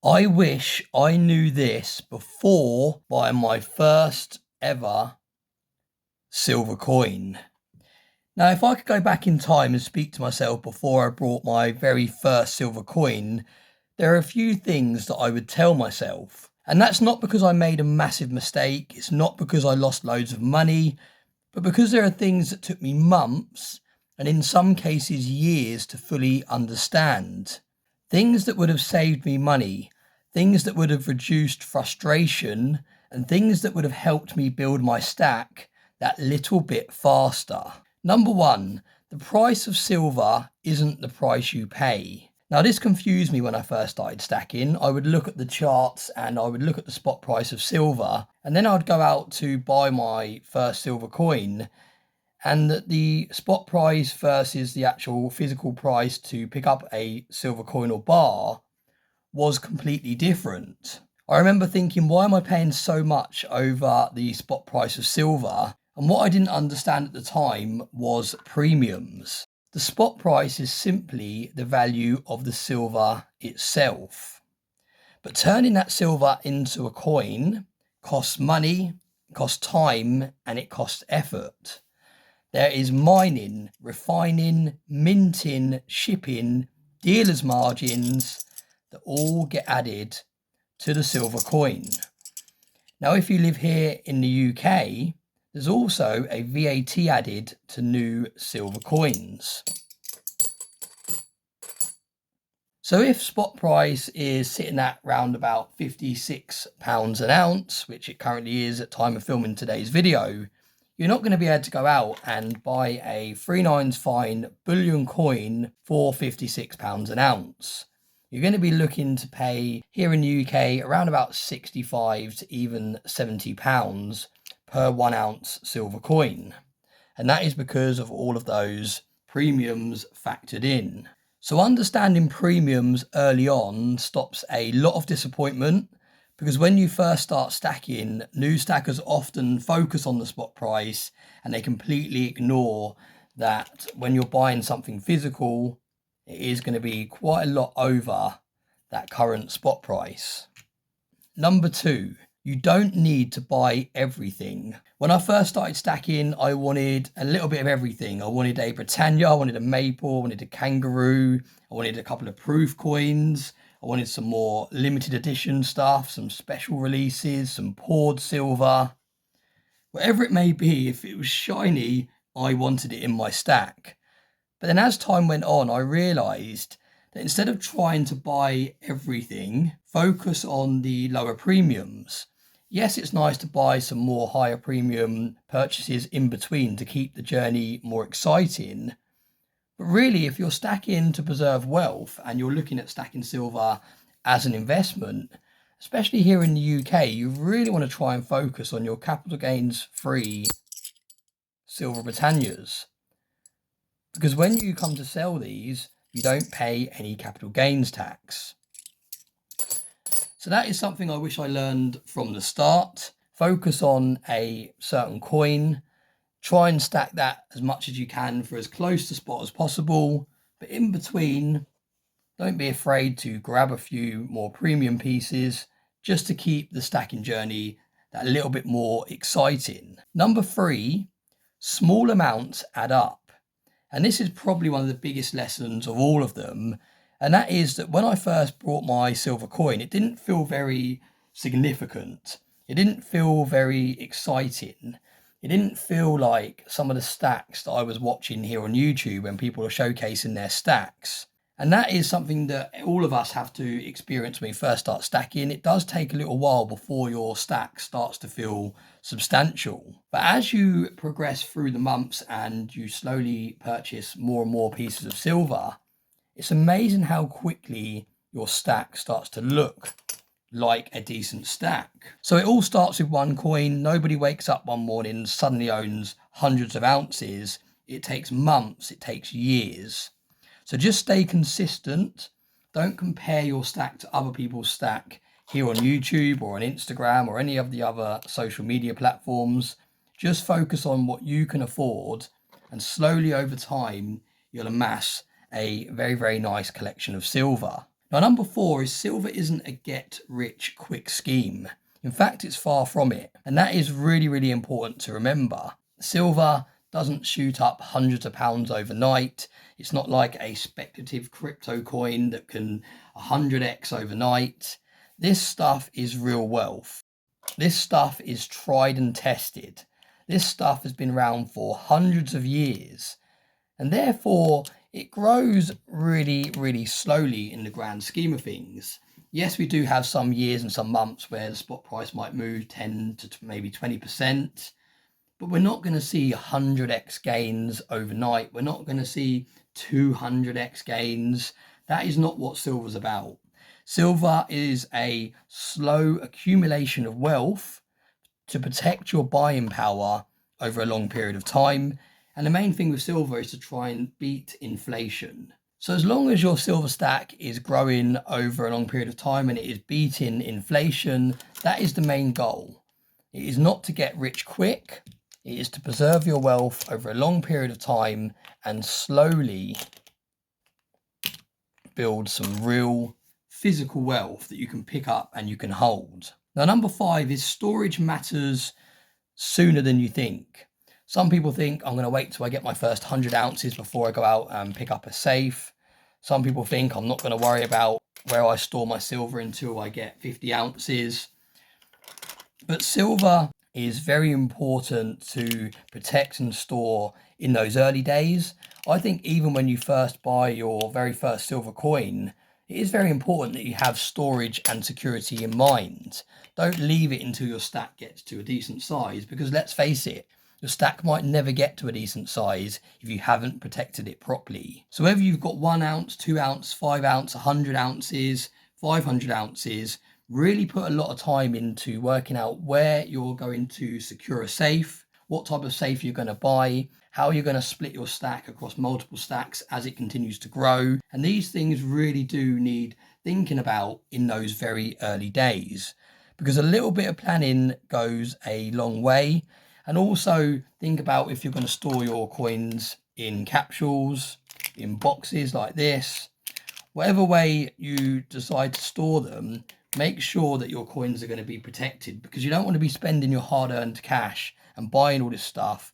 I wish I knew this before buying my first ever silver coin. Now, if I could go back in time and speak to myself before I bought my very first silver coin, there are a few things that I would tell myself. And that's not because I made a massive mistake. It's not because I lost loads of money, but because there are things that took me months and in some cases years to fully understand. Things that would have saved me money, things that would have reduced frustration, and things that would have helped me build my stack that little bit faster. Number one, the price of silver isn't the price you pay. Now, this confused me when I first started stacking. I would look at the charts and I would look at the spot price of silver, and then I'd go out to buy my first silver coin, and the spot price versus the actual physical price to pick up a silver coin or bar was completely different. I remember thinking, why am I paying so much over the spot price of silver? And what I didn't understand at the time was premiums. The spot price is simply the value of the silver itself. But turning that silver into a coin costs money, costs time, and it costs effort. There is mining, refining, minting, shipping, dealers' margins that all get added to the silver coin. Now, if you live here in the UK, there's also a VAT added to new silver coins. So if spot price is sitting at round about £56 an ounce, which it currently is at time of filming today's video, you're not going to be able to go out and buy a 3/9 fine bullion coin for £56 an ounce. You're going to be looking to pay here in the UK around about 65 to even £70 per 1 ounce silver coin. And that is because of all of those premiums factored in. So understanding premiums early on stops a lot of disappointment, because when you first start stacking, new stackers often focus on the spot price and they completely ignore that when you're buying something physical, it is going to be quite a lot over that current spot price. Number two, you don't need to buy everything. When I first started stacking, I wanted a little bit of everything. I wanted a Britannia, I wanted a Maple, I wanted a Kangaroo, I wanted a couple of proof coins, I wanted some more limited edition stuff, some special releases, some poured silver. Whatever it may be, if it was shiny, I wanted it in my stack. But then as time went on, I realised that instead of trying to buy everything, focus on the lower premiums. Yes, it's nice to buy some more higher premium purchases in between to keep the journey more exciting. But really, if you're stacking to preserve wealth and you're looking at stacking silver as an investment, especially here in the UK, you really want to try and focus on your capital gains free silver Britannias. Because when you come to sell these, you don't pay any capital gains tax. So that is something I wish I learned from the start. Focus on a certain coin. Try and stack that as much as you can for as close to spot as possible. But in between, don't be afraid to grab a few more premium pieces just to keep the stacking journey that little bit more exciting. Number three, small amounts add up. And this is probably one of the biggest lessons of all of them. And that is that when I first bought my silver coin, it didn't feel very significant. It didn't feel very exciting. It didn't feel like some of the stacks that I was watching here on YouTube when people are showcasing their stacks. And that is something that all of us have to experience when we first start stacking. It does take a little while before your stack starts to feel substantial. But as you progress through the months and you slowly purchase more and more pieces of silver, it's amazing how quickly your stack starts to look like a decent stack. So it all starts with one coin. Nobody wakes up one morning and suddenly owns hundreds of ounces. It takes months, it takes years. So just stay consistent. Don't compare your stack to other people's stack here on YouTube or on Instagram or any of the other social media platforms. Just focus on what you can afford, and slowly over time, you'll amass a very, very nice collection of silver. Now, number 4 is silver isn't a get rich quick scheme. In fact, it's far from it. And that is really, really important to remember. Silver doesn't shoot up hundreds of pounds overnight. It's not like a speculative crypto coin that can 100x overnight. This stuff is real wealth. This stuff is tried and tested. This stuff has been around for hundreds of years. And therefore, it grows really, really slowly in the grand scheme of things. Yes, we do have some years and some months where the spot price might move 10 to maybe 20%, but we're not going to see 100x gains overnight. We're not going to see 200x gains. That is not what silver's about. Silver is a slow accumulation of wealth to protect your buying power over a long period of time. And the main thing with silver is to try and beat inflation. So as long as your silver stack is growing over a long period of time and it is beating inflation, that is the main goal. It is not to get rich quick. It is to preserve your wealth over a long period of time and slowly build some real physical wealth that you can pick up and you can hold. Now, number 5 is storage matters sooner than you think. Some people think I'm going to wait till I get my first 100 ounces before I go out and pick up a safe. Some people think I'm not going to worry about where I store my silver until I get 50 ounces. But silver is very important to protect and store in those early days. I think even when you first buy your very first silver coin, it is very important that you have storage and security in mind. Don't leave it until your stack gets to a decent size, because let's face it, your stack might never get to a decent size if you haven't protected it properly. So whether you've got 1 ounce, 2 ounce, 5 ounce, 100 ounces, 500 ounces, really put a lot of time into working out where you're going to secure a safe, what type of safe you're going to buy, how you're going to split your stack across multiple stacks as it continues to grow. And these things really do need thinking about in those very early days, because a little bit of planning goes a long way. And also think about if you're going to store your coins in capsules, in boxes like this, whatever way you decide to store them, make sure that your coins are going to be protected, because you don't want to be spending your hard-earned cash and buying all this stuff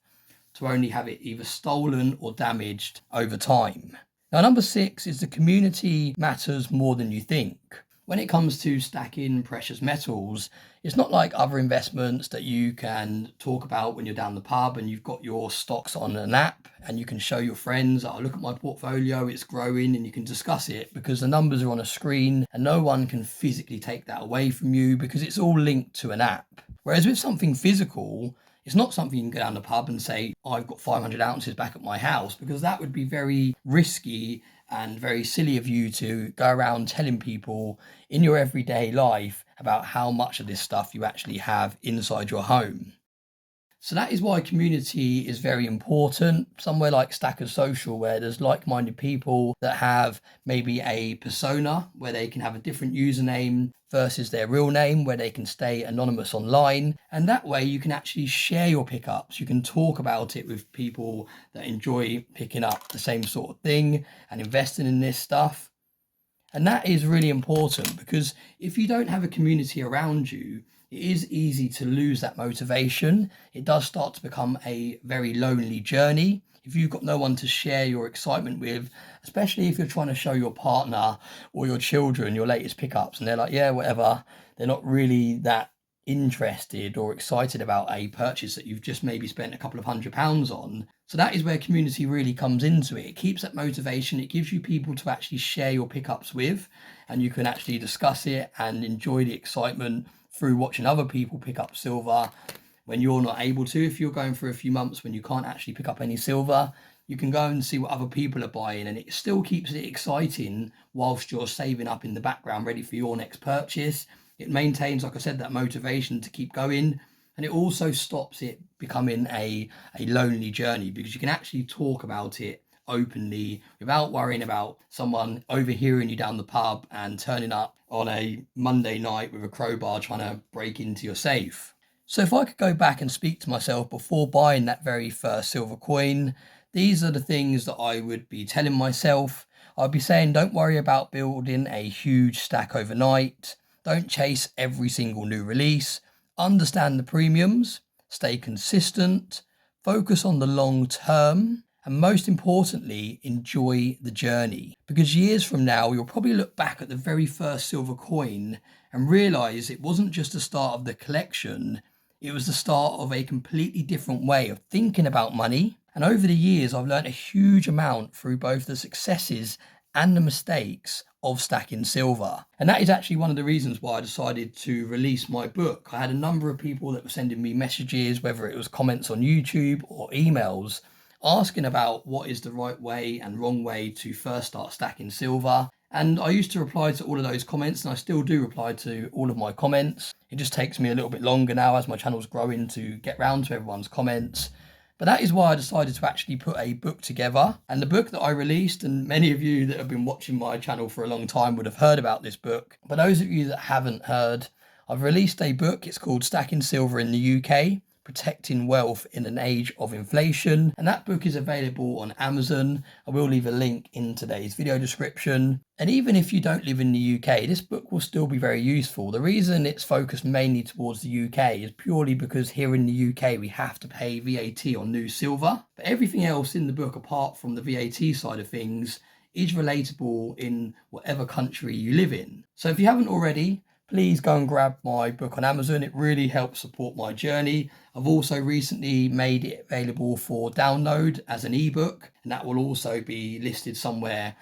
to only have it either stolen or damaged over time. Now, number 6 is the community matters more than you think. When it comes to stacking precious metals, it's not like other investments that you can talk about when you're down the pub and you've got your stocks on an app and you can show your friends, oh, look at my portfolio, it's growing, and you can discuss it because the numbers are on a screen and no one can physically take that away from you because it's all linked to an app. Whereas with something physical, it's not something you can go down the pub and say, I've got 500 ounces back at my house, because that would be very risky and very silly of you to go around telling people in your everyday life about how much of this stuff you actually have inside your home. So that is why community is very important. Somewhere like Stackers Social, where there's like-minded people that have maybe a persona where they can have a different username versus their real name, where they can stay anonymous online. And that way you can actually share your pickups. You can talk about it with people that enjoy picking up the same sort of thing and investing in this stuff. And that is really important, because if you don't have a community around you, it is easy to lose that motivation. It does start to become a very lonely journey. If you've got no one to share your excitement with, especially if you're trying to show your partner or your children your latest pickups and they're like, yeah, whatever, they're not really that interested or excited about a purchase that you've just maybe spent a couple of £100 on. So that is where community really comes into it. It keeps that motivation. It gives you people to actually share your pickups with, and you can actually discuss it and enjoy the excitement through watching other people pick up silver when you're not able to. If you're going through a few months when you can't actually pick up any silver, you can go and see what other people are buying, and it still keeps it exciting whilst you're saving up in the background ready for your next purchase. It maintains, like I said, that motivation to keep going, and it also stops it becoming a lonely journey, because you can actually talk about it openly without worrying about someone overhearing you down the pub and turning up on a Monday night with a crowbar trying to break into your safe. So if I could go back and speak to myself before buying that very first silver coin, these are the things that I would be telling myself. I'd be saying don't worry about building a huge stack overnight. Don't chase every single new release. Understand the premiums, stay consistent, focus on the long term, and most importantly, enjoy the journey. Because years from now, you'll probably look back at the very first silver coin and realize it wasn't just the start of the collection, it was the start of a completely different way of thinking about money. And over the years, I've learned a huge amount through both the successes and the mistakes of stacking silver. And that is actually one of the reasons why I decided to release my book. I had a number of people that were sending me messages, whether it was comments on YouTube or emails, asking about what is the right way and wrong way to first start stacking silver. And I used to reply to all of those comments, and I still do reply to all of my comments. It just takes me a little bit longer now as my channel's growing to get round to everyone's comments. But that is why I decided to actually put a book together. And the book that I released, and many of you that have been watching my channel for a long time would have heard about this book. But those of you that haven't heard, I've released a book. It's called Stacking Silver in the UK, Protecting Wealth in an Age of Inflation. And that book is available on Amazon. I will leave a link in today's video description. And even if you don't live in the UK, this book will still be very useful. The reason it's focused mainly towards the UK is purely because here in the UK, we have to pay VAT on new silver. But everything else in the book, apart from the VAT side of things, is relatable in whatever country you live in. So if you haven't already, please go and grab my book on Amazon. It really helps support my journey. I've also recently made it available for download as an ebook, and that will also be listed somewhere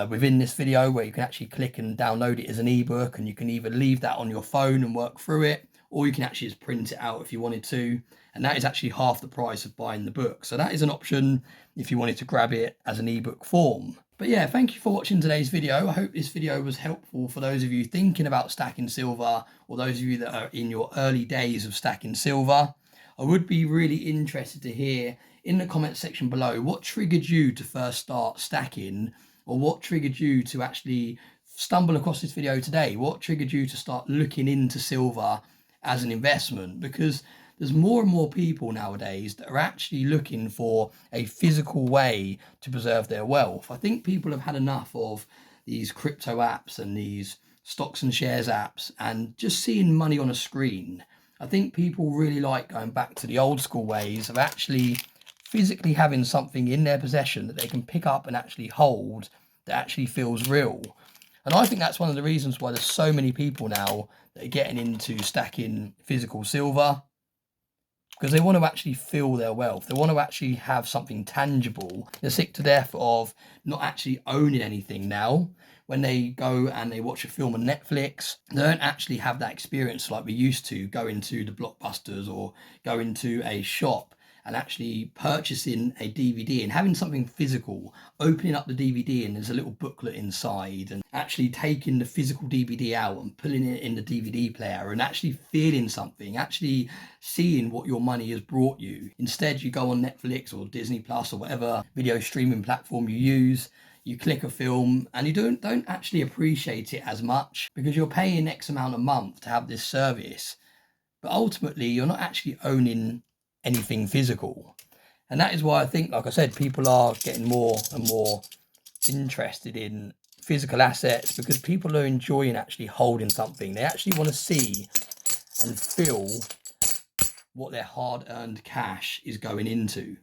within this video where you can actually click and download it as an ebook, and you can either leave that on your phone and work through it, or you can actually just print it out if you wanted to. And that is actually half the price of buying the book. So that is an option if you wanted to grab it as an ebook form. But yeah, thank you for watching today's video. I hope this video was helpful for those of you thinking about stacking silver, or those of you that are in your early days of stacking silver. I would be really interested to hear in the comment section below what triggered you to first start stacking, or what triggered you to actually stumble across this video today. What triggered you to start looking into silver as an investment? Because there's more and more people nowadays that are actually looking for a physical way to preserve their wealth. I think people have had enough of these crypto apps and these stocks and shares apps and just seeing money on a screen. I think people really like going back to the old school ways of actually physically having something in their possession that they can pick up and actually hold that actually feels real. And I think that's one of the reasons why there's so many people now that are getting into stacking physical silver, because they want to actually feel their wealth. They want to actually have something tangible. They're sick to death of not actually owning anything now. When they go and they watch a film on Netflix, they don't actually have that experience like we used to, go into the Blockbusters or go into a shop and actually purchasing a DVD and having something physical, opening up the DVD and there's a little booklet inside, and actually taking the physical DVD out and putting it in the DVD player and actually feeling something, actually seeing what your money has brought you. Instead, you go on Netflix or Disney Plus or whatever video streaming platform you use, you click a film and you don't actually appreciate it as much because you're paying X amount a month to have this service. But ultimately, you're not actually owning anything physical. And that is why I think, like I said, people are getting more and more interested in physical assets, because people are enjoying actually holding something. They actually want to see and feel what their hard-earned cash is going into.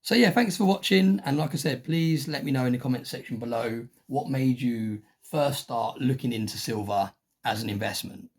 So yeah, thanks for watching. And like I said, please let me know in the comment section below what made you first start looking into silver as an investment.